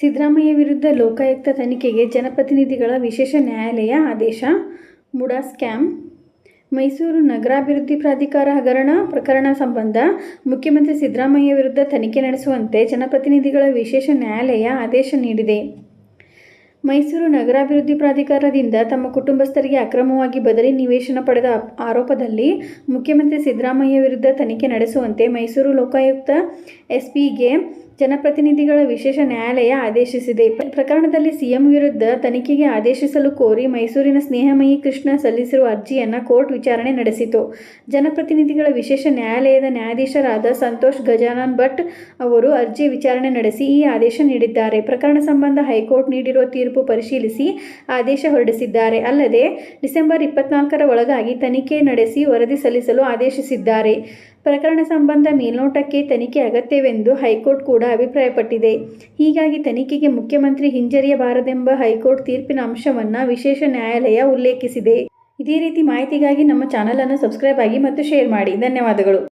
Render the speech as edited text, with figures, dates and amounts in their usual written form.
ಸಿದ್ದರಾಮಯ್ಯ ವಿರುದ್ಧ ಲೋಕಾಯುಕ್ತ ತನಿಖೆಗೆ ಜನಪ್ರತಿನಿಧಿಗಳ ವಿಶೇಷ ನ್ಯಾಯಾಲಯ ಆದೇಶ. ಮುಡಾ ಸ್ಕ್ಯಾಮ್. ಮೈಸೂರು ನಗರಾಭಿವೃದ್ಧಿ ಪ್ರಾಧಿಕಾರ ಹಗರಣ ಪ್ರಕರಣ ಸಂಬಂಧ ಮುಖ್ಯಮಂತ್ರಿ ಸಿದ್ದರಾಮಯ್ಯ ವಿರುದ್ಧ ತನಿಖೆ ನಡೆಸುವಂತೆ ಜನಪ್ರತಿನಿಧಿಗಳ ವಿಶೇಷ ನ್ಯಾಯಾಲಯ ಆದೇಶ ನೀಡಿದೆ. ಮೈಸೂರು ನಗರಾಭಿವೃದ್ಧಿ ಪ್ರಾಧಿಕಾರದಿಂದ ತಮ್ಮ ಕುಟುಂಬಸ್ಥರಿಗೆ ಅಕ್ರಮವಾಗಿ ಬದಲಿ ನಿವೇಶನ ಪಡೆದ ಆರೋಪದಲ್ಲಿ ಮುಖ್ಯಮಂತ್ರಿ ಸಿದ್ದರಾಮಯ್ಯ ವಿರುದ್ಧ ತನಿಖೆ ನಡೆಸುವಂತೆ ಮೈಸೂರು ಲೋಕಾಯುಕ್ತ ಎಸ್ಪಿಗೆ ಜನಪ್ರತಿನಿಧಿಗಳ ವಿಶೇಷ ನ್ಯಾಯಾಲಯ ಆದೇಶಿಸಿದೆ. ಪ್ರಕರಣದಲ್ಲಿ ಸಿಎಂ ವಿರುದ್ಧ ತನಿಖೆಗೆ ಆದೇಶಿಸಲು ಕೋರಿ ಮೈಸೂರಿನ ಸ್ನೇಹಮಯಿ ಕೃಷ್ಣ ಸಲ್ಲಿಸಿರುವ ಅರ್ಜಿಯನ್ನು ಕೋರ್ಟ್ ವಿಚಾರಣೆ ನಡೆಸಿತು. ಜನಪ್ರತಿನಿಧಿಗಳ ವಿಶೇಷ ನ್ಯಾಯಾಲಯದ ನ್ಯಾಯಾಧೀಶರಾದ ಸಂತೋಷ್ ಗಜಾನನ್ ಭಟ್ ಅವರು ಅರ್ಜಿ ವಿಚಾರಣೆ ನಡೆಸಿ ಈ ಆದೇಶ ನೀಡಿದ್ದಾರೆ. ಪ್ರಕರಣ ಸಂಬಂಧ ಹೈಕೋರ್ಟ್ ನೀಡಿರುವ ತೀರ್ಪು ಪರಿಶೀಲಿಸಿ ಆದೇಶ ಹೊರಡಿಸಿದ್ದಾರೆ. ಅಲ್ಲದೆ ಡಿಸೆಂಬರ್ 24ರ ಒಳಗಾಗಿ ತನಿಖೆ ನಡೆಸಿ ವರದಿ ಸಲ್ಲಿಸಲು ಆದೇಶಿಸಿದ್ದಾರೆ. ಪ್ರಕರಣ ಸಂಬಂಧ ಮೇಲ್ನೋಟಕ್ಕೆ ತನಿಖೆ ಅಗತ್ಯವೆಂದು ಹೈಕೋರ್ಟ್ ಕೂಡ ಅಭಿಪ್ರಾಯಪಟ್ಟಿದೆ. ಹೀಗಾಗಿ ತನಿಖೆಗೆ ಮುಖ್ಯಮಂತ್ರಿ ಹಿಂಜರಿಯಬಾರದೆಂಬ ಹೈಕೋರ್ಟ್ ತೀರ್ಪಿನ ಅಂಶವನ್ನು ವಿಶೇಷ ನ್ಯಾಯಾಲಯ ಉಲ್ಲೇಖಿಸಿದೆ. ಇದೇ ರೀತಿ ಮಾಹಿತಿಗಾಗಿ ನಮ್ಮ ಚಾನಲನ್ನು ಸಬ್ಸ್ಕ್ರೈಬ್ ಆಗಿ ಮತ್ತು ಶೇರ್ ಮಾಡಿ. ಧನ್ಯವಾದಗಳು.